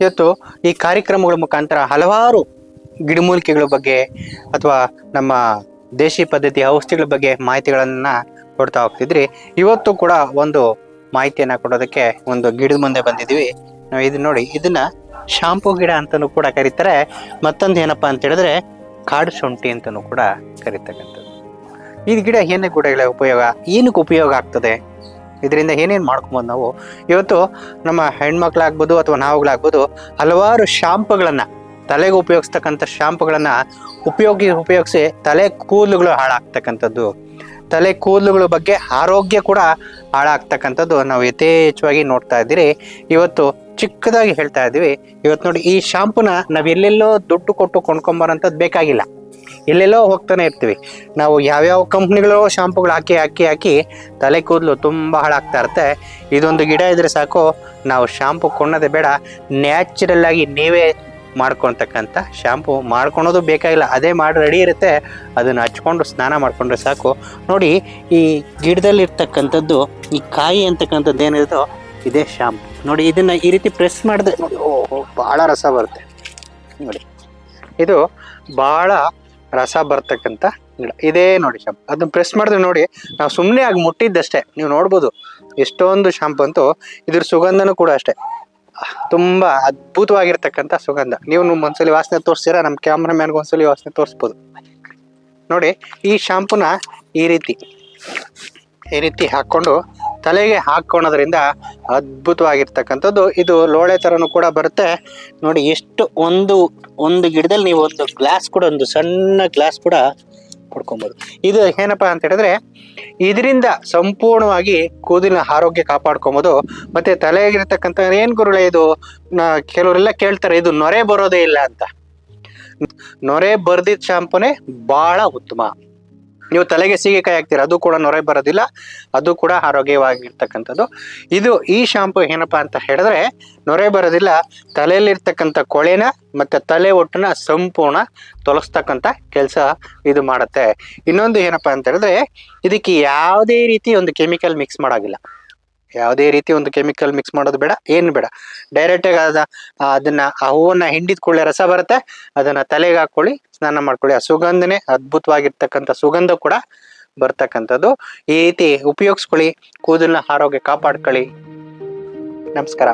ಇವತ್ತು ಈ ಕಾರ್ಯಕ್ರಮಗಳ ಮುಖಾಂತರ ಹಲವಾರು ಗಿಡಮೂಲಿಕೆಗಳ ಬಗ್ಗೆ ಅಥವಾ ನಮ್ಮ ದೇಶಿ ಪದ್ಧತಿ ಔಷಧಿಗಳ ಬಗ್ಗೆ ಮಾಹಿತಿಗಳನ್ನ ಕೊಡ್ತಾ ಹೋಗ್ತಿದ್ರಿ. ಇವತ್ತು ಕೂಡ ಒಂದು ಮಾಹಿತಿಯನ್ನ ಕೊಡೋದಕ್ಕೆ ಒಂದು ಗಿಡದ ಮುಂದೆ ಬಂದಿದ್ದೀವಿ. ನಾವು ಇದನ್ನ ನೋಡಿ, ಇದನ್ನ ಶಾಂಪೂ ಗಿಡ ಅಂತಲೂ ಕೂಡ ಕರೀತಾರೆ. ಮತ್ತೊಂದು ಏನಪ್ಪಾ ಅಂತ ಹೇಳಿದ್ರೆ ಕಾಡು ಶುಂಠಿ ಅಂತಲೂ ಕೂಡ ಕರೀತಕ್ಕಂಥದ್ದು. ಈ ಗಿಡ ಏನೇ ಗಿಡಗಳ ಉಪಯೋಗ, ಏನಕ್ಕೆ ಉಪಯೋಗ ಆಗ್ತದೆ, ಇದರಿಂದ ಏನೇನು ಮಾಡ್ಕೊಬೋದು ನಾವು ಇವತ್ತು ನಮ್ಮ ಹೆಣ್ಮಕ್ಳಾಗ್ಬೋದು ಅಥವಾ ನಾವುಗಳಾಗ್ಬೋದು ಹಲವಾರು ಶಾಂಪುಗಳನ್ನ ತಲೆಗೆ ಉಪಯೋಗಿಸ್ತಕ್ಕಂಥ ಶಾಂಪುಗಳನ್ನ ಉಪಯೋಗಿಸಿ ತಲೆ ಕೂದಲುಗಳು ಹಾಳಾಗ್ತಕ್ಕಂಥದ್ದು, ತಲೆ ಕೂದಲುಗಳ ಬಗ್ಗೆ ಆರೋಗ್ಯ ಕೂಡ ಹಾಳಾಗ್ತಕ್ಕಂಥದ್ದು ನಾವು ಯಥೇಚ್ಛವಾಗಿ ನೋಡ್ತಾ ಇದ್ದೀರಿ. ಇವತ್ತು ಚಿಕ್ಕದಾಗಿ ಹೇಳ್ತಾ ಇದ್ದೀವಿ. ಇವತ್ತು ನೋಡಿ, ಈ ಶಾಂಪುನ ನಾವು ಎಲ್ಲೆಲ್ಲೋ ದುಡ್ಡು ಕೊಟ್ಟು ಕೊಂಡ್ಕೊಂಬರೋಂಥದ್ದು ಬೇಕಾಗಿಲ್ಲ. ಎಲ್ಲೆಲ್ಲೋ ಹೋಗ್ತಾನೆ ಇರ್ತೀವಿ ನಾವು, ಯಾವ್ಯಾವ ಕಂಪ್ನಿಗಳು ಶಾಂಪುಗಳು ಹಾಕಿ ತಲೆ ಕೂದಲು ತುಂಬ ಹಾಳಾಗ್ತಾ ಇರುತ್ತೆ. ಇದೊಂದು ಗಿಡ ಇದ್ರೆ ಸಾಕು, ನಾವು ಶಾಂಪು ಕೊಂಡೋದೇ ಬೇಡ, ನ್ಯಾಚುರಲ್ ಆಗಿ ನೀವೇ ಮಾಡ್ಕೊಳ್ತಕ್ಕಂಥ ಶಾಂಪು ಮಾಡ್ಕೊಳೋದು ಬೇಕಾಗಿಲ್ಲ, ಅದೇ ಮಾಡಿ ರೆಡಿ ಇರುತ್ತೆ. ಅದನ್ನು ಹಚ್ಕೊಂಡು ಸ್ನಾನ ಮಾಡಿಕೊಂಡ್ರೆ ಸಾಕು. ನೋಡಿ, ಈ ಗಿಡದಲ್ಲಿ ಇರ್ತಕ್ಕಂಥದ್ದು, ಈ ಕಾಯಿ ಅಂತಕ್ಕಂಥದ್ದು ಏನಿರುತ್ತೋ ಇದೇ ಶಾಂಪು. ನೋಡಿ, ಇದನ್ನ ಈ ರೀತಿ ಪ್ರೆಸ್ ಮಾಡಿದ್ರೆ ನೋಡಿ, ಓಹೋ ಭಾಳ ರಸ ಬರುತ್ತೆ. ನೋಡಿ, ಇದು ಭಾಳ ರಸ ಬರ್ತಕ್ಕಂಥ ಗಿಡ ಇದೇ ನೋಡಿ ಶಾಂಪು. ಅದನ್ನ ಪ್ರೆಸ್ ಮಾಡಿದ್ರೆ ನೋಡಿ, ನಾವು ಸುಮ್ಮನೆ ಆಗಿ ಮುಟ್ಟಿದ್ದಷ್ಟೇ ನೀವು ನೋಡ್ಬೋದು ಎಷ್ಟೊಂದು ಶಾಂಪು ಅಂತೂ. ಇದ್ರ ಸುಗಂಧನೂ ಕೂಡ ಅಷ್ಟೇ ತುಂಬಾ ಅದ್ಭುತವಾಗಿರ್ತಕ್ಕಂಥ ಸುಗಂಧ. ನೀವು ಒಂದ್ಸಲಿ ವಾಸನೆ ತೋರಿಸ್ತೀರಾ, ನಮ್ಮ ಕ್ಯಾಮ್ರಾಮ್ಯಾನ್ಗೆ ಒಂದ್ಸಲಿ ವಾಸನೆ ತೋರಿಸ್ಬೋದು. ನೋಡಿ, ಈ ಶಾಂಪುನ ಈ ರೀತಿ ಹಾಕ್ಕೊಂಡು ತಲೆಗೆ ಹಾಕ್ಕೊಳೋದ್ರಿಂದ ಅದ್ಭುತವಾಗಿರ್ತಕ್ಕಂಥದ್ದು. ಇದು ಲೋಳೆ ಥರನೂ ಕೂಡ ಬರುತ್ತೆ. ನೋಡಿ, ಎಷ್ಟು ಒಂದು ಗಿಡದಲ್ಲಿ ನೀವು ಒಂದು ಗ್ಲಾಸ್ ಕೂಡ, ಒಂದು ಸಣ್ಣ ಗ್ಲಾಸ್ ಕೂಡ ಪಡ್ಕೊಬೋದು. ಇದು ಏನಪ್ಪಾ ಅಂತ ಹೇಳಿದ್ರೆ, ಇದರಿಂದ ಸಂಪೂರ್ಣವಾಗಿ ಕೂದಲಿನ ಆರೋಗ್ಯ ಕಾಪಾಡ್ಕೊಬೋದು. ಮತ್ತೆ ತಲೆಗಿರ್ತಕ್ಕಂಥ ಏನ್ ಗುರುಳೆ ಇದು, ಕೆಲವರೆಲ್ಲ ಕೇಳ್ತಾರೆ ಇದು ನೊರೆ ಬರೋದೇ ಇಲ್ಲ ಅಂತ. ನೊರೆ ಬರ್ದಿದ್ದ ಶಾಂಪುನೇ ಬಹಳ ಉತ್ತಮ. ನೀವು ತಲೆಗೆ ಸೀಗೆಕಾಯಿ ಹಾಕ್ತೀರ, ಅದು ಕೂಡ ನೊರೆ ಬರೋದಿಲ್ಲ, ಅದು ಕೂಡ ಆರೋಗ್ಯವಾಗಿರ್ತಕ್ಕಂಥದ್ದು. ಈ ಶಾಂಪು ಏನಪ್ಪಾ ಅಂತ ಹೇಳಿದ್ರೆ ನೊರೆ ಬರೋದಿಲ್ಲ, ತಲೆಯಲ್ಲಿರ್ತಕ್ಕಂಥ ಕೊಳೆನ ಮತ್ತೆ ತಲೆ ಒಟ್ಟನ್ನ ಸಂಪೂರ್ಣ ತೊಲಗಿಸ್ತಕ್ಕಂಥ ಕೆಲಸ ಇದು ಮಾಡುತ್ತೆ. ಇನ್ನೊಂದು ಏನಪ್ಪಾ ಅಂತ ಹೇಳಿದ್ರೆ, ಇದಕ್ಕೆ ಯಾವುದೇ ರೀತಿ ಒಂದು ಕೆಮಿಕಲ್ ಮಿಕ್ಸ್ ಮಾಡೋಗಿಲ್ಲ. ಯಾವುದೇ ರೀತಿ ಒಂದು ಕೆಮಿಕಲ್ ಮಿಕ್ಸ್ ಮಾಡೋದು ಬೇಡ, ಏನು ಬೇಡ. ಡೈರೆಕ್ಟಾಗಿ ಅದನ್ನ ಆ ಹೂವನ್ನ ಹಿಂಡಿದ ಕೂಡಲೇ ರಸ ಬರುತ್ತೆ, ಅದನ್ನ ತಲೆಗೆ ಹಾಕೊಳ್ಳಿ, ಸ್ನಾನ ಮಾಡ್ಕೊಳ್ಳಿ. ಆ ಸುಗಂಧನೇ ಅದ್ಭುತವಾಗಿರ್ತಕ್ಕಂಥ ಸುಗಂಧ ಕೂಡ ಬರ್ತಕ್ಕಂಥದ್ದು. ಈ ರೀತಿ ಉಪಯೋಗಿಸ್ಕೊಳ್ಳಿ, ಕೂದಲಿನ ಆರೋಗ್ಯ ಕಾಪಾಡ್ಕೊಳ್ಳಿ. ನಮಸ್ಕಾರ.